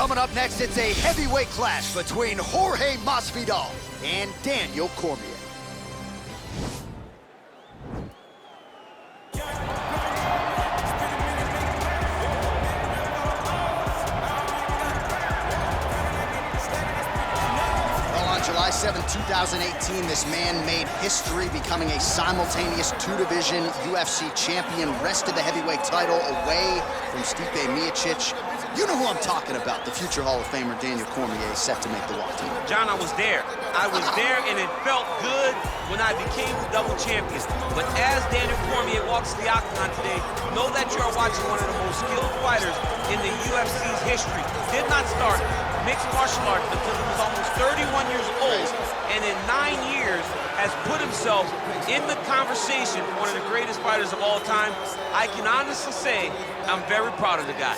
Coming up next, it's a heavyweight clash between Jorge Masvidal and Daniel Cormier. July 7, 2018, this man made history, becoming a simultaneous two-division UFC champion, wrested the heavyweight title away from Stipe Miocic. You know who I'm talking about, the future Hall of Famer Daniel Cormier, set to make the walk team. John, I was there. I was there, and it felt good when I became the double champion. But as Daniel Cormier walks the octagon today, know that you are watching one of the most skilled fighters in the UFC's history. Did not start mixed martial arts until he was almost 31 years old, and in 9 years has put himself in the conversation for one of the greatest fighters of all time. I can honestly say I'm very proud of the guy.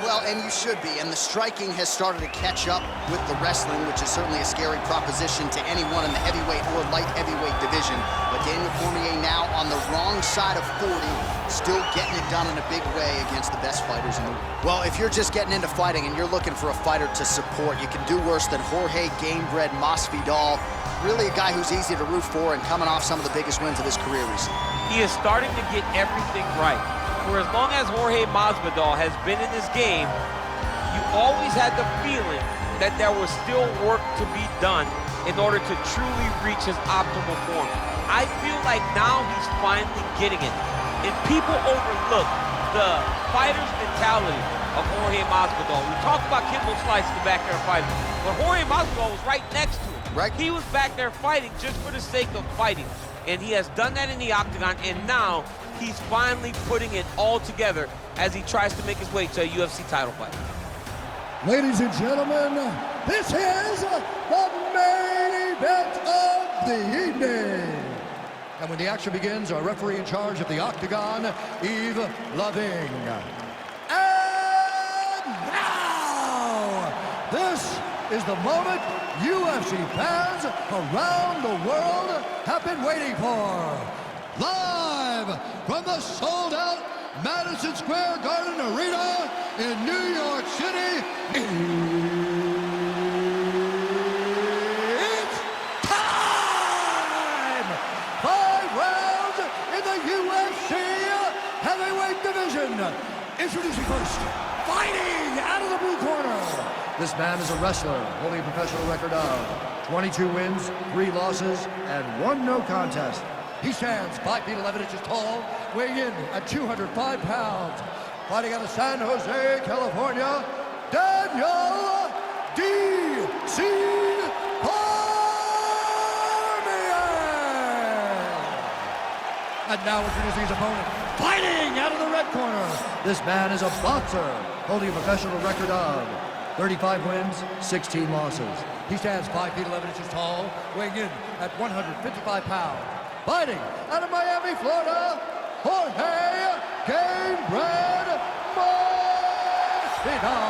Well, and you should be, and the striking has started to catch up with the wrestling, which is certainly a scary proposition to anyone in the heavyweight or light heavyweight division. But Daniel Cormier now on the wrong side of 40, still getting it done in a big way against the best fighters in the world. Well, if you're just getting into fighting and you're looking for a fighter to support, you can do worse than Jorge Gamebred Masvidal. Really a guy who's easy to root for and coming off some of the biggest wins of his career recently. He is starting to get everything right. For as long as Jorge Masvidal has been in this game, you always had the feeling that there was still work to be done in order to truly reach his optimal form. I feel like now he's finally getting it. And people overlook the fighter's mentality of Jorge Masvidal. We talked about Kimbo Slice in the back there fighting, but Jorge Masvidal was right next to him. Right. He was back there fighting just for the sake of fighting. And he has done that in the octagon, and now he's finally putting it all together as he tries to make his way to a UFC title fight. Ladies and gentlemen, this is the main event of the evening. And when the action begins, our referee in charge of the octagon, Yves Loving. And now, this is the moment UFC fans around the world have been waiting for. Live from the sold-out Madison Square Garden Arena in New York City, it's time! 5 rounds in the UFC heavyweight division. Introducing first, fighting out of the blue corner. This man is a wrestler, holding a professional record of 22 wins, 3 losses, and 1 no contest. He stands 5 feet 11 inches tall, weighing in at 205 pounds. Fighting out of San Jose, California, Daniel D.C. Cormier. And now introducing his opponent, fighting out of the red corner. This man is a boxer, holding a professional record of 35 wins, 16 losses. He stands 5 feet 11 inches tall, weighing in at 155 pounds. Fighting out of Miami, Florida, Jorge Gamebred Masvidal.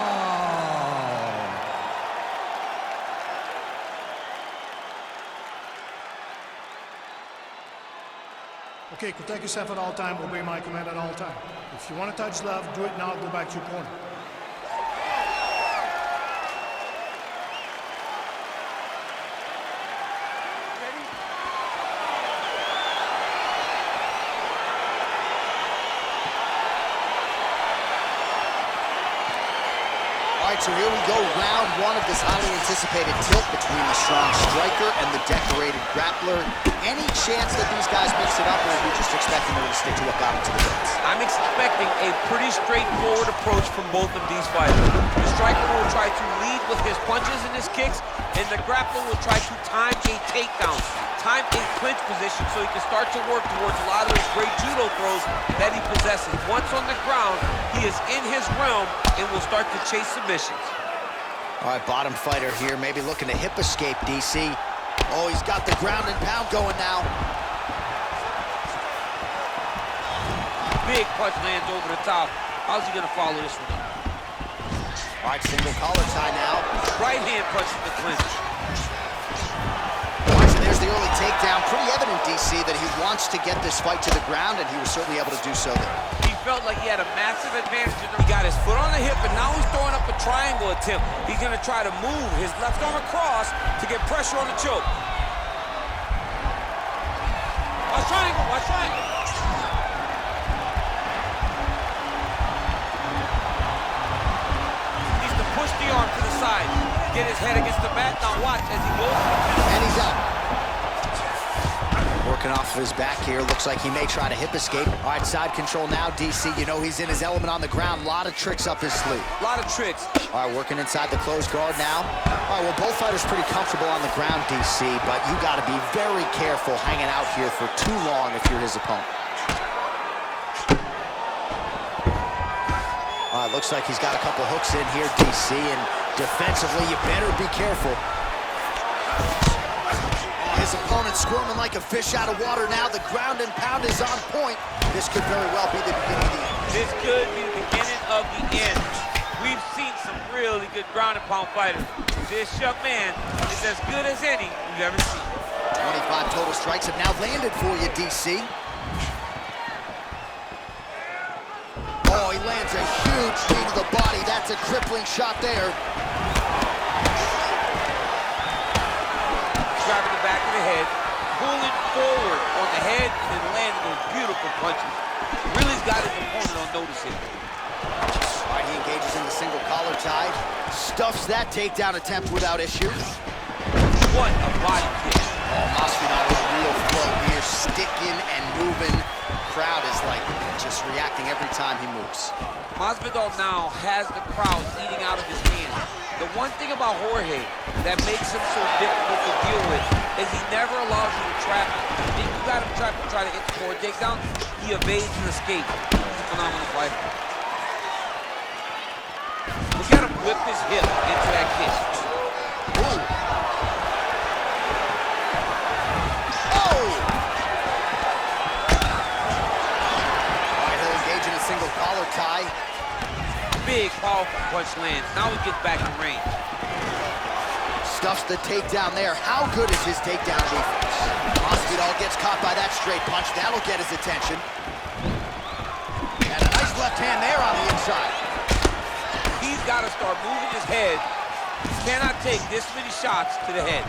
Okay, protect yourself at all time, obey my command at all time. If you want to touch love, do it now, go back to your corner. So here we go, round 1 of this highly anticipated tilt between the strong striker and the decorated grappler. Any chance that these guys mix it up, or are we just expecting them to stick to what got them to the fence? I'm expecting a pretty straightforward approach from both of these fighters. The striker will try to lead with his punches and his kicks, and the grappler will try to time a takedown, time a clinch position so he can start to work towards a lot of those great judo throws that he possesses. Once on the ground, he is in his realm and will start to chase submissions. All right, bottom fighter here, maybe looking to hip escape, DC. Oh, he's got the ground and pound going now. Big punch lands over the top. How's he gonna follow this one up? All right, single collar tie now. Right hand punches the clinch. All right, so there's the early takedown. Pretty evident, DC, that he wants to get this fight to the ground, and he was certainly able to do so there. He felt like he had a massive advantage. He got his foot on the hip, and now he's triangle attempt. He's gonna try to move his left arm across to get pressure on the choke. Watch triangle, watch triangle. He needs to push the arm to the side. Get his head against the mat. Now watch as he goes. And he's out. Working off of his back here. Looks like he may try to hip escape. All right, side control now, DC. You know he's in his element on the ground. A lot of tricks up his sleeve. A lot of tricks. All right, working inside the closed guard now. All right, well, both fighters pretty comfortable on the ground, DC, but you got to be very careful hanging out here for too long if you're his opponent. All right, looks like he's got a couple hooks in here, DC, and defensively, you better be careful. His opponent squirming like a fish out of water now. The ground and pound is on point. This could very well be the beginning of the end. This could be the beginning of the end. We've seen some really good ground and pound fighters. This young man is as good as any we've ever seen. 25 total strikes have now landed for you, DC. Oh, he lands a huge knee to the body. That's a crippling shot there. Driving the back of the head, pulling forward on the head, and landing those beautiful punches. Really's got his opponent on notice here. All right, he engages in the single collar tie. Stuffs that takedown attempt without issue. What a body kick. Oh, Masvidal with a real flow here, sticking and moving. Crowd is like just reacting every time he moves. Masvidal now has the crowd eating out of his hands. The one thing about Jorge that makes him so difficult to deal with is he never allows you to trap him. If you got him trapped and try to hit the forward takedown, he evades and escapes. He's a phenomenal fighter. Look at him whip his hip into that kick. Ooh. Oh! All right, he'll engage in a single collar tie. Big, powerful punch lands. Now he gets back in range. Stuffs the takedown there. How good is his takedown defense? Masvidal gets caught by that straight punch. That'll get his attention. And a nice left hand there on the inside. He's got to start moving his head. He cannot take this many shots to the head.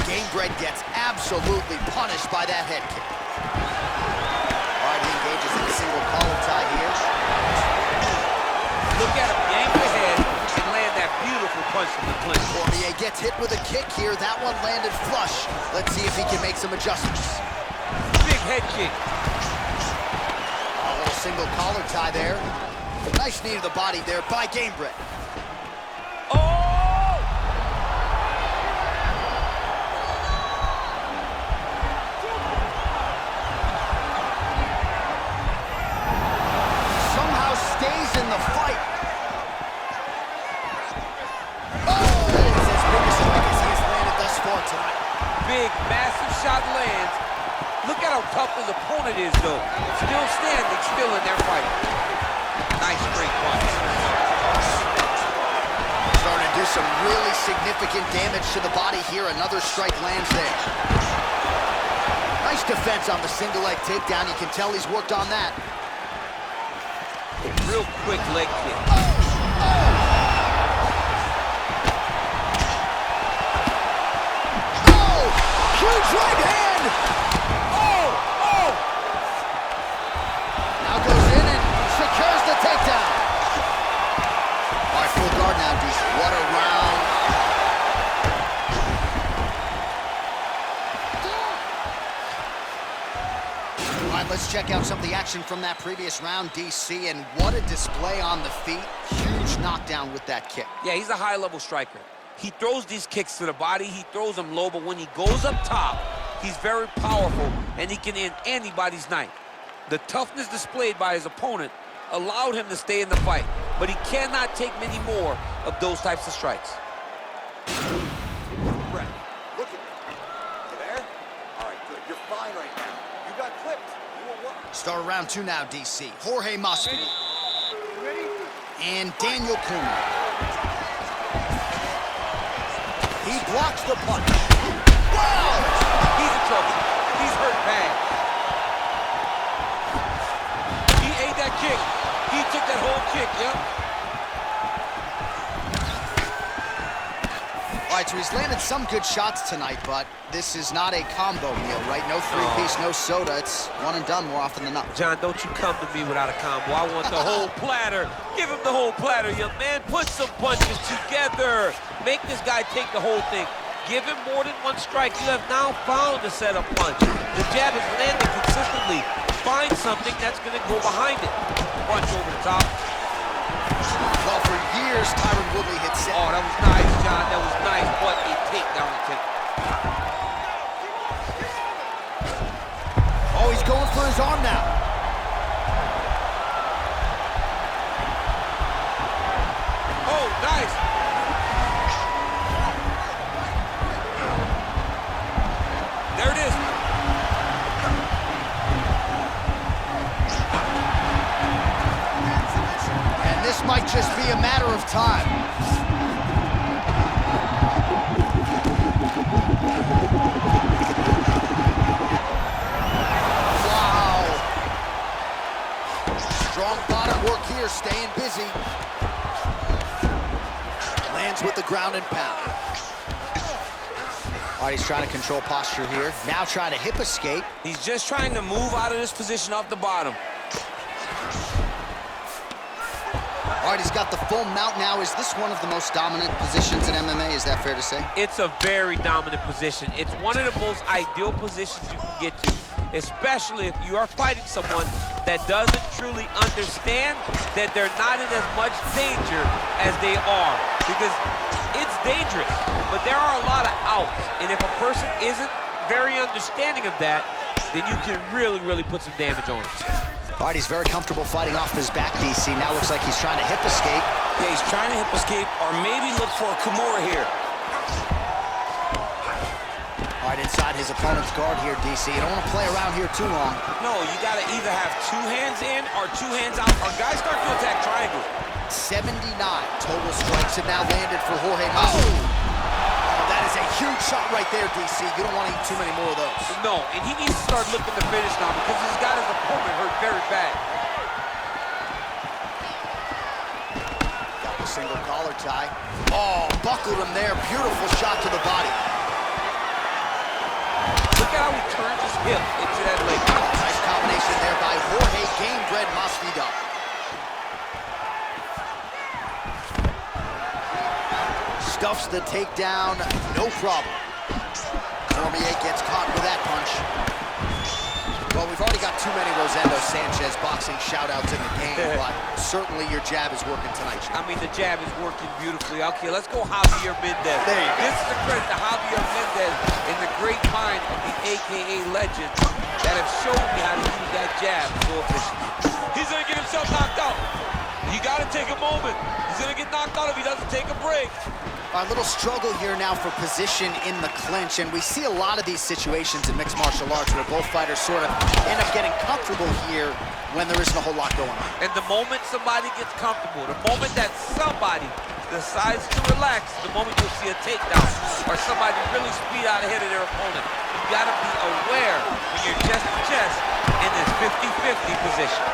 Gamebred gets absolutely punished by that head kick. All right, he engages in a single collar tie here. Look at him yank the head and land that beautiful punch from the clinch. Cormier gets hit with a kick here. That one landed flush. Let's see if he can make some adjustments. Big head kick. A little single collar tie there. Nice knee to the body there by Gamebred. Oh! Somehow stays in the fight. Oh! It's as big a strike as he has landed thus far tonight. Big, massive shot lands. Look at how tough his opponent is, though. Still standing, still in their fight. Nice straight punch. Starting to do some really significant damage to the body here. Another strike lands there. Nice defense on the single leg takedown. You can tell he's worked on that. Real quick leg kick. Oh! Huge right hand! Oh! Now goes in and secures the takedown. All right, full guard now, DC. What a round. All right, let's check out some of the action from that previous round, DC, and what a display on the feet. Huge knockdown with that kick. Yeah, he's a high-level striker. He throws these kicks to the body, he throws them low, but when he goes up top, he's very powerful, and he can end anybody's night. The toughness displayed by his opponent allowed him to stay in the fight, but he cannot take many more of those types of strikes. Brett, look at me. You there? All right, good. You're fine right now. You got clipped. You won't work. Start round two now, DC. Jorge Masvidal You ready? and Daniel Cormier. He blocks the punch. Wow! He's in trouble. He's hurt bad. He ate that kick. He took that whole kick, yep. All right, so he's landed some good shots tonight, but this is not a combo meal, right? No three-piece, no soda. It's one and done more often than not. John, don't you come to me without a combo. I want the whole platter. Give him the whole platter, young man. Put some punches together. Make this guy take the whole thing. Give him more than one strike. You have now found a setup punch. The jab is landing consistently. Find something that's going to go behind it. Punch over the top. Well, for years, Tyron Woodley had said... Oh, that was nice, John. That was nice. What a takedown attempt. Oh, he's going for his arm now. Oh, nice. There it is. And this might just be a matter of time. Wow. Strong bottom work here, staying busy. Lands with the ground and pound. All right, he's trying to control posture here. Now trying to hip escape. He's just trying to move out of this position off the bottom. All right, he's got the full mount now. Is this one of the most dominant positions in MMA? Is that fair to say? It's a very dominant position. It's one of the most ideal positions you can get to, especially if you are fighting someone that doesn't truly understand that they're not in as much danger as they are. Because it's dangerous, but there are a lot of outs. And if a person isn't very understanding of that, then you can really, really put some damage on it. All right, he's very comfortable fighting off his back, DC. Now looks like he's trying to hip escape. Yeah, he's trying to hip escape or maybe look for a Cormier here. All right, inside his opponent's guard here, DC. You don't want to play around here too long. No, you got to either have two hands in or two hands out, or guys start to attack triangle. 79 total strikes have now landed for Jorge Masvidal. Oh, that is a huge shot right there, DC. You don't want to eat too many more of those. No, and he needs to start looking to finish now because he's got his opponent hurt very bad. Got the single collar tie. Oh, buckled him there. Beautiful shot to the body. Look at how he turns his hip into that leg. Nice combination there by Jorge Gamebred Masvidal. Stuffs the takedown, no problem. Cormier gets caught with that punch. Well, we've already got too many Rosendo Sanchez boxing shout-outs in the game, but certainly your jab is working tonight, Jim. I mean, the jab is working beautifully. Okay, let's go Javier Mendez. There you go. This is the credit to Javier Mendez and the great mind of the AKA legends that have shown me how to use that jab so efficiently. He's gonna get himself knocked out. You gotta take a moment. He's gonna get knocked out if he doesn't take a break. A little struggle here now for position in the clinch, and we see a lot of these situations in mixed martial arts where both fighters sort of end up getting comfortable here when there isn't a whole lot going on. And the moment somebody gets comfortable, the moment that somebody decides to relax, the moment you'll see a takedown or somebody really speed out ahead of their opponent. You gotta be aware when you're chest to chest in this 50-50 position.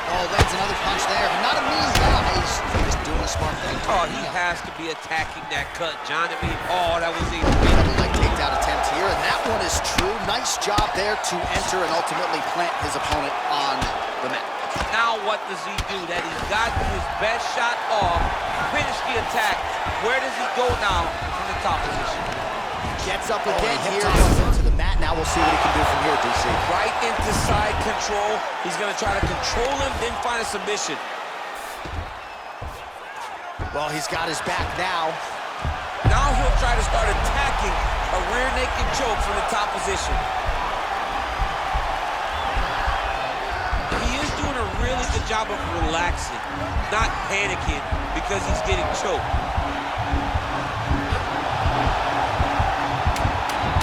Oh, lands another punch there. Not a mean guy. He's just doing a smart thing. Oh, he has to be attacking that cut, John. I mean, oh, that was a Leg takedown attempt here, and that one is true. Nice job there to enter and ultimately plant his opponent on the mat. Now what does he do? That he's got his best shot off, finish the attack. Where does he go now from the top position? Gets up again here, goes into the mat. Now we'll see what he can do from here, DC. Right into side control. He's going to try to control him, then find a submission. Well, he's got his back now. Now he'll try to start attacking a rear naked choke from the top position. He is doing a really good job of relaxing, not panicking because he's getting choked.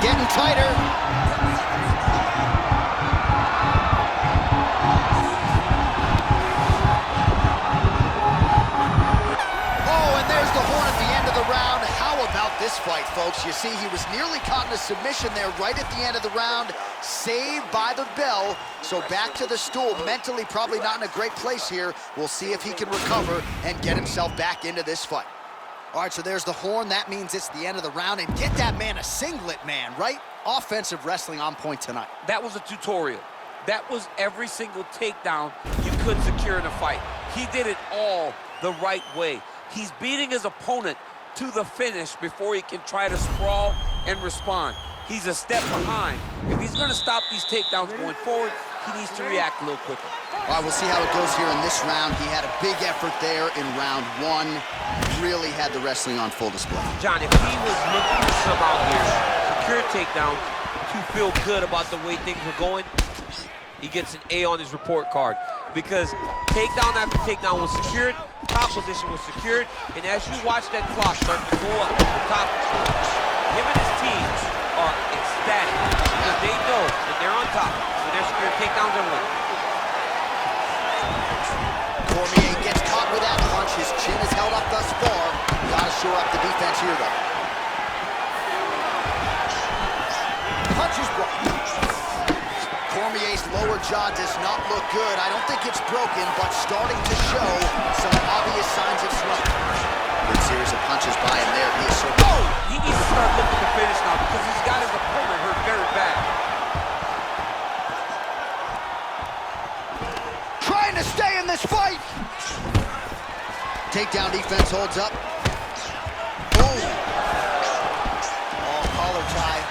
Getting tighter. Oh, and there's the horn at the end of the round. How about this fight, folks? You see, he was nearly caught in a submission there right at the end of the round. Saved by the bell. So back to the stool. Mentally probably not in a great place here. We'll see if he can recover and get himself back into this fight. All right, so there's the horn. That means it's the end of the round. And get that man a singlet, man, right? Offensive wrestling on point tonight. That was a tutorial. That was every single takedown you could secure in a fight. He did it all the right way. He's beating his opponent to the finish before he can try to sprawl and respond. He's a step behind. If he's going to stop these takedowns going forward, he needs to react a little quicker. All right, we'll see how it goes here in this round. He had a big effort there in round one. Really had the wrestling on full display. John, if he was looking to come out here, secure a takedown, to feel good about the way things were going, he gets an A on his report card. Because takedown after takedown was secured, top position was secured, and as you watch that clock start to go up to the top, him and his team are ecstatic because they know that they're on top. When they're secured takedowns, they're winning. Cormier gets caught with that punch. His chin is held up thus far. Gotta shore up the defense here, though. Punch is blocked. Cormier's lower jaw does not look good. I don't think it's broken, but starting to show some obvious signs of swelling. Good series of punches by him there. He is so... Oh! He needs to start looking to finish now because he's got his opponent hurt very bad. Trying to stay in this fight. Takedown defense holds up. Boom. Oh, collar tie.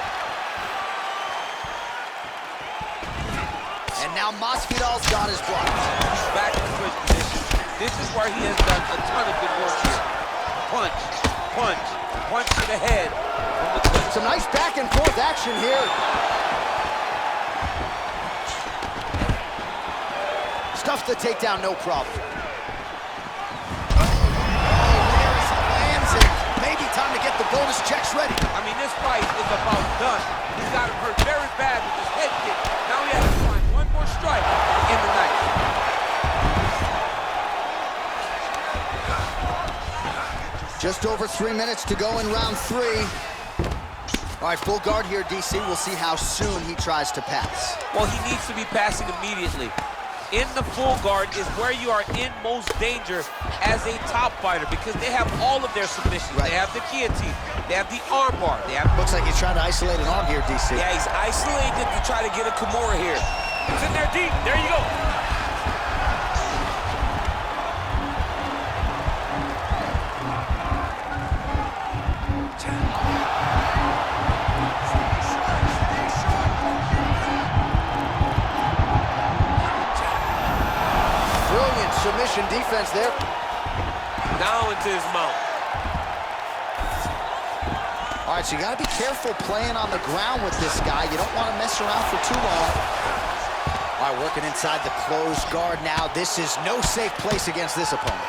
And now Masvidal's got his block. He's back in switch position. This is where he has done a ton of good work here. Punch, punch, punch to the head. Some nice back and forth action here. Stuffs the takedown, no problem. Maybe time to get the bonus checks ready. I mean, this fight is about done. He's got him hurt very bad with his head kick. Now he has to find one more strike in the night. Just over 3 minutes to go in round 3. All right, full guard here, DC. We'll see how soon he tries to pass. Well, he needs to be passing immediately. In the full guard is where you are in most danger as a top fighter because they have all of their submissions. Right. They have the guillotine, they have the arm bar, they have... Looks like he's trying to isolate an arm here, DC. Yeah, he's isolated to try to get a Kimura here. It's in there deep. There you go. Submission defense there. Now into his mouth. All right, so you got to be careful playing on the ground with this guy. You don't want to mess around for too long. All right, working inside the closed guard now. This is no safe place against this opponent.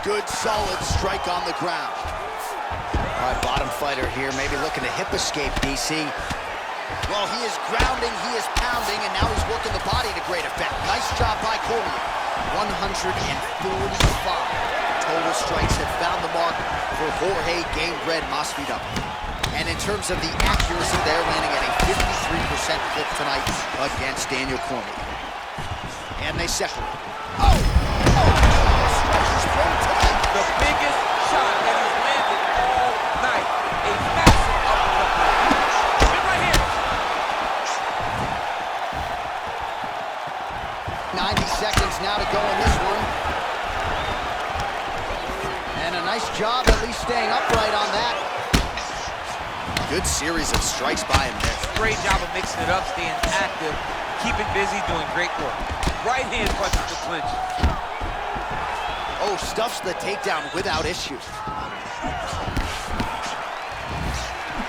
Good, solid strike on the ground. All right, bottom fighter here, maybe looking to hip escape, DC. Well, he is grounding, he is pounding, and now he's working the body to great effect. Nice job by Cormier. 145 total strikes have found the mark for Jorge Game-Bred Masvidal. And in terms of the accuracy, they're landing at a 53% clip tonight against Daniel Cormier. And they separate. Oh! Stretches from tonight. The biggest shot that he's landed all night. A massive uppercut. Right here. 90 seconds now to go in this one. And a nice job at least staying upright on that. Good series of strikes by him there. Great job of mixing it up, staying active, keeping busy, doing great work. Right hand punches the clinch. Oh, stuffs the takedown without issue.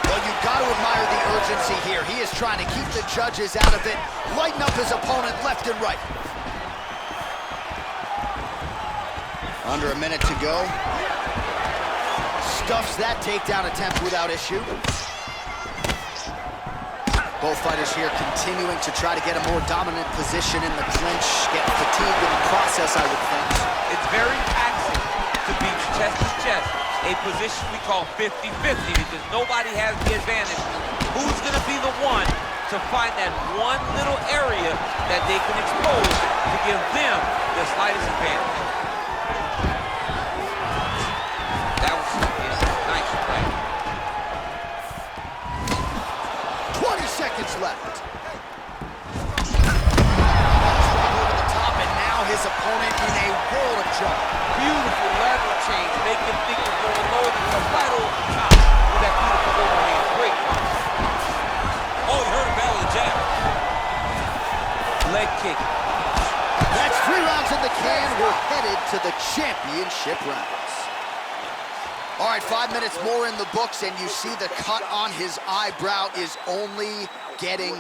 Well, you've got to admire the urgency here. He is trying to keep the judges out of it, lighten up his opponent left and right. Under a minute to go. Stuffs that takedown attempt without issue. Both fighters here continuing to try to get a more dominant position in the clinch. Get fatigued in the process, I would think. It's very taxing to be chest to chest, a position we call 50-50 because nobody has the advantage. Who's going to be the one to find that one little area that they can expose to give them the slightest advantage? That was championship rounds. All right, 5 minutes more in the books, and you see the cut on his eyebrow is only getting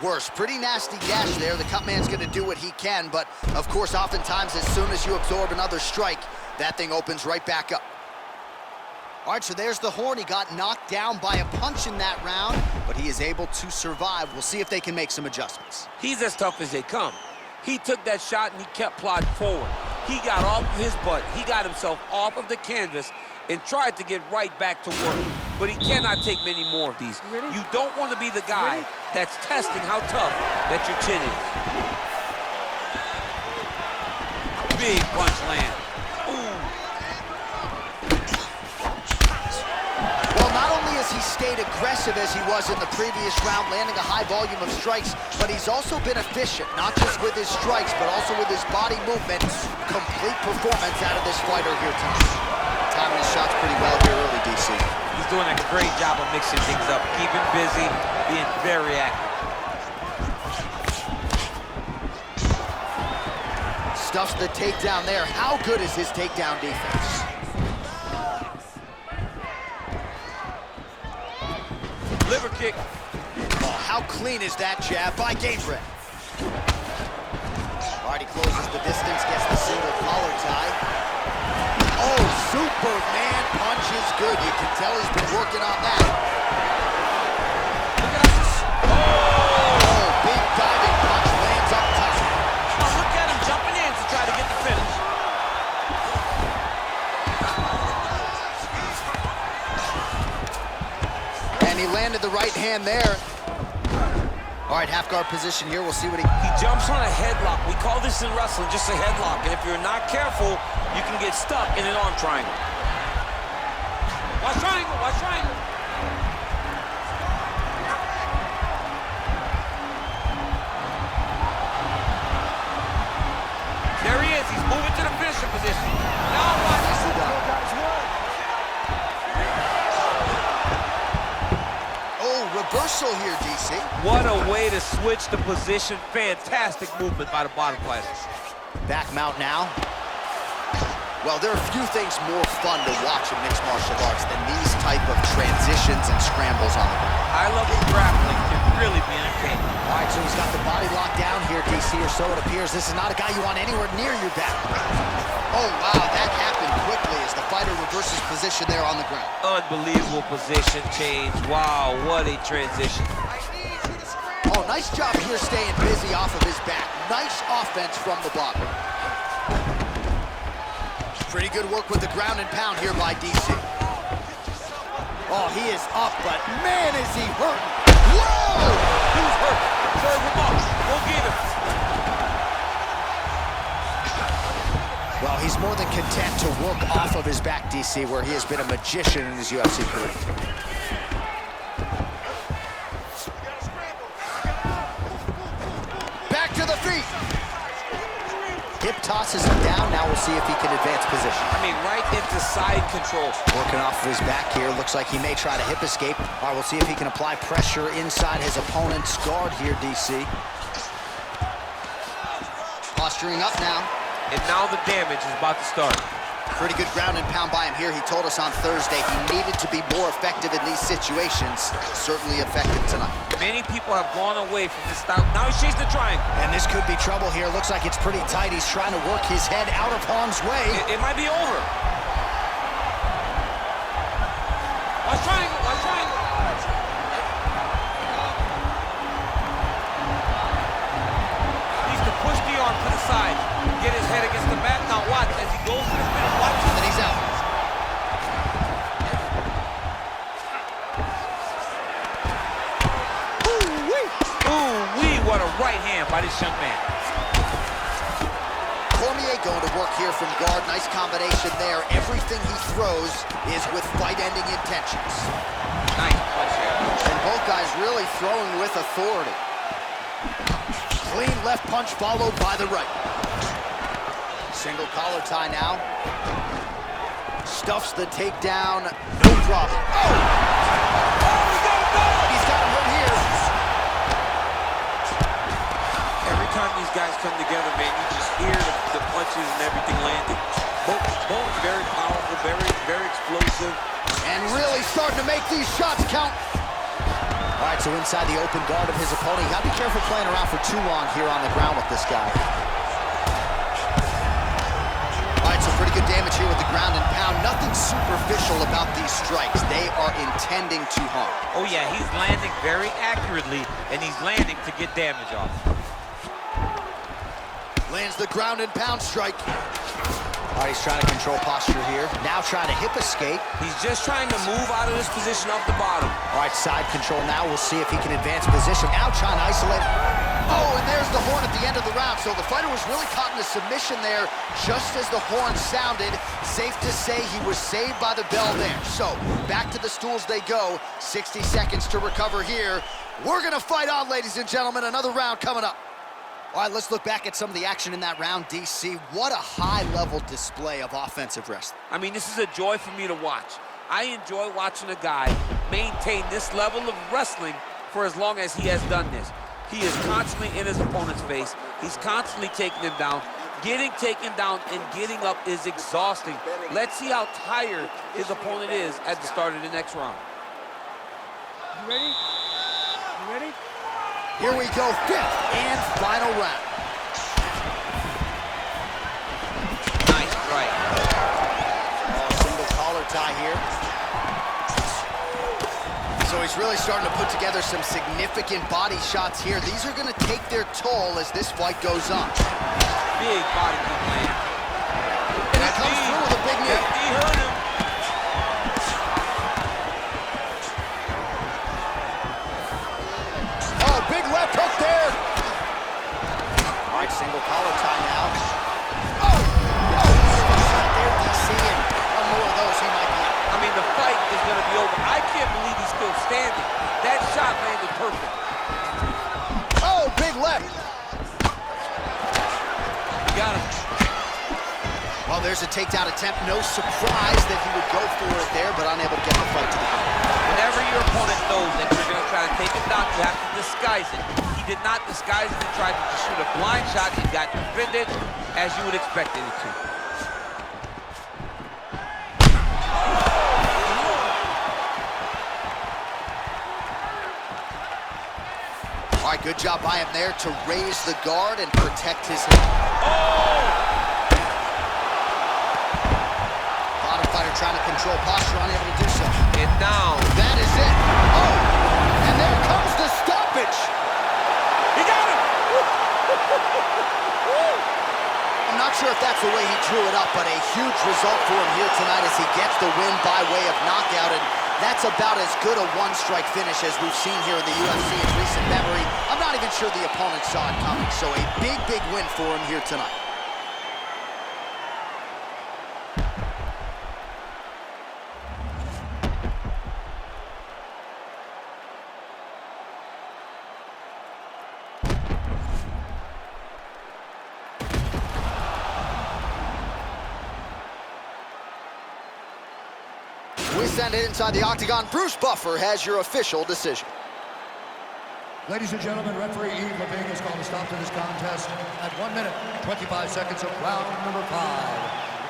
worse. Pretty nasty gash there. The cut man's gonna do what he can, but of course, oftentimes, as soon as you absorb another strike, that thing opens right back up. All right, so there's the horn. He got knocked down by a punch in that round, but he is able to survive. We'll see if they can make some adjustments. He's as tough as they come. He took that shot and he kept plodding forward. He got off of his butt. He got himself off of the canvas and tried to get right back to work. But he cannot take many more of these. You don't want to be the guy that's testing how tough that your chin is. Big punch land. Ooh. Well, not only has he stayed aggressive as he was in the previous round, landing a high volume of strikes, but he's also been efficient, not just with his strikes, but also with his body movement. Complete performance out of this fighter here tonight. Timing his shots pretty well here early, DC. He's doing a great job of mixing things up, keeping busy, being very active. Stuffs the takedown there. How good is his takedown defense? Liver kick. Oh, how clean is that jab by Gabriel? All right, he closes the distance, gets the single collar tie. Oh, Superman punch is good. You can tell he's been working on that. Look at this. Oh, big diving punch lands up tight. Oh, look at him jumping in to try to get the finish. And he landed the right hand there. All right, half guard position here. We'll see what he Jumps on a headlock. We call this in wrestling just a headlock. And if you're not careful, you can get stuck in an arm triangle. Watch triangle, watch triangle. There he is. He's moving to the finisher position. Now watch. Reversal here, DC. What a way to switch the position. Fantastic movement by the bottom fighter. Back mount now. Well, there are few things more fun to watch in mixed martial arts than these type of transitions and scrambles on the ground. High-level grappling can really be entertaining. All right, so he's got the body locked down here, DC, or so it appears. This is not a guy you want anywhere near your back. Oh, wow, that happened quickly as the fighter reverses position there on the ground. Unbelievable position change. Wow, what a transition. Oh, nice job here staying busy off of his back. Nice offense from the bottom. Pretty good work with the ground and pound here by DC. Oh, he is up, but man, is he hurt. Whoa! Who's hurt? Serve him up. Go get him. Well, he's more than content to work off of his back, DC, where he has been a magician in his UFC career. Back to the feet. Hip tosses him down. Now we'll see if he can advance position. I mean, right into side control. Working off of his back here. Looks like he may try to hip escape. All right, we'll see if he can apply pressure inside his opponent's guard here, DC. Posturing up now. And now the damage is about to start. Pretty good ground and pound by him here. He told us on Thursday he needed to be more effective in these situations. Certainly effective tonight. Many people have gone away from this style. Now he's chasing the triangle. And this could be trouble here. Looks like it's pretty tight. He's trying to work his head out of harm's way. It might be over. Watch triangle, watch triangle. Needs to push the arm to the side. Get his head against the mat. Now watch as he goes to the finish. Watch. And he's out. Ooh-wee, what a right hand by this young man. Cormier going to work here from guard. Nice combination there. Everything he throws is with fight-ending intentions. Nice punch here. And both guys really throwing with authority. Clean left punch followed by the right. Single collar tie now. Stuffs the takedown. No problem. Oh! He's got him right here. Every time these guys come together, man, you just hear the punches and everything landing. Both very powerful, very explosive. And really starting to make these shots count. All right, so inside the open guard of his opponent. You gotta be careful playing around for too long here on the ground with this guy. All right, so pretty good damage here with the ground and pound. Nothing superficial about these strikes. They are intending to harm. Oh yeah, he's landing very accurately, and he's landing to get damage off. Lands the ground and pound strike. All right, he's trying to control posture here. Now trying to hip escape. He's just trying to move out of this position off the bottom. All right, side control now. We'll see if he can advance position. Now trying to isolate. Oh, and there's the horn at the end of the round. So the fighter was really caught in a submission there just as the horn sounded. Safe to say he was saved by the bell there. So back to the stools they go. 60 seconds to recover here. We're going to fight on, ladies and gentlemen. Another round coming up. All right, let's look back at some of the action in that round, DC. What a high-level display of offensive wrestling. I mean, this is a joy for me to watch. I enjoy watching a guy maintain this level of wrestling for as long as he has done this. He is constantly in his opponent's face. He's constantly taking him down. Getting taken down and getting up is exhausting. Let's see how tired his opponent is at the start of the next round. You ready? You ready? Here we go, fifth and final round. Nice strike. Single collar tie here. So he's really starting to put together some significant body shots here. These are going to take their toll as this fight goes on. Big body kick land. And he comes through with a big knee. He hurt him. Oh, big left hook there. All right, single collar tie now. Oh, shot there, DC, and one more of those he might be out. I mean, the fight is going to be over. I can't believe he's still standing. That shot landed perfect. Oh, big left. You got him. Well, there's a takedown attempt. No surprise that he would go for it there, but unable to get the fight to the ground. Whenever your opponent knows that you're going to try to take him down, you have to disguise it. He did not disguise it. He tried to just shoot a blind shot. He got defended as you would expect it to. All right, good job by him there to raise the guard and protect his head. Oh! Bottom fighter trying to control posture, unable to do so. And down. That is it. Oh, and there comes the stoppage. He got him! I'm not sure if that's the way he drew it up, but a huge result for him here tonight as he gets the win by way of knockout. And that's about as good a one-strike finish as we've seen here in the UFC in recent memory. I'm not even sure the opponent saw it coming, so a big, big win for him here tonight. We send it inside the octagon. Bruce Buffer has your official decision. Ladies and gentlemen, referee Yves Levine has called a stop to this contest at 1 minute, 25 seconds of round number 5.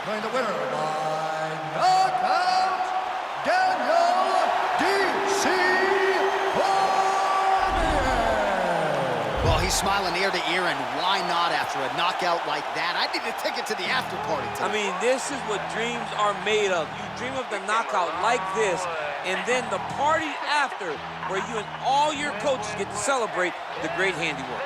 Declaring the winner by knockout, Daniel D.C. Cormier. Well, he's smiling ear to ear, and why not after a knockout like that? I need a ticket to the after party tonight. I mean, this is what dreams are made of. You dream of the knockout like this, and then the party after, where you and all your coaches get to celebrate the great handiwork.